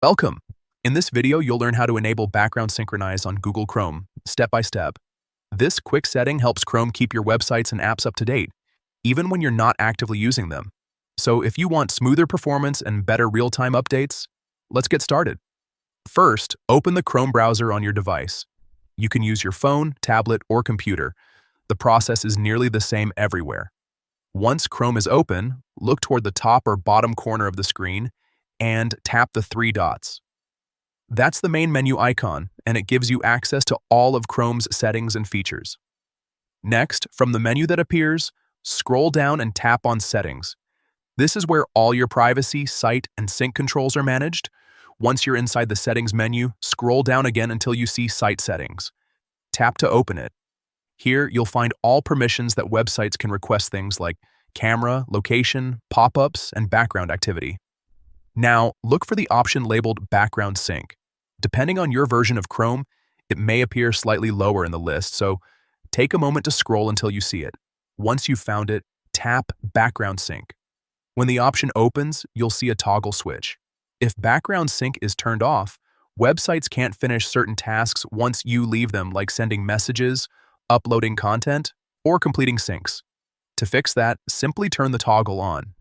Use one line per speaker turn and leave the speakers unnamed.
Welcome! In this video, you'll learn how to enable Background Synchronize on Google Chrome, step by step. This quick setting helps Chrome keep your websites and apps up to date, even when you're not actively using them. So if you want smoother performance and better real-time updates, let's get started. First, open the Chrome browser on your device. You can use your phone, tablet, or computer. The process is nearly the same everywhere. Once Chrome is open, look toward the top or bottom corner of the screen and tap the three dots. That's the main menu icon, and it gives you access to all of Chrome's settings and features. Next, from the menu that appears, scroll down and tap on Settings. This is where all your privacy, site, and sync controls are managed. Once you're inside the Settings menu, scroll down again until you see Site Settings. Tap to open it. Here, you'll find all permissions that websites can request, things like camera, location, pop-ups, and background activity. Now, look for the option labeled Background Sync. Depending on your version of Chrome, it may appear slightly lower in the list, so take a moment to scroll until you see it. Once you've found it, tap Background Sync. When the option opens, you'll see a toggle switch. If Background Sync is turned off, websites can't finish certain tasks once you leave them, like sending messages, uploading content, or completing syncs. To fix that, simply turn the toggle on.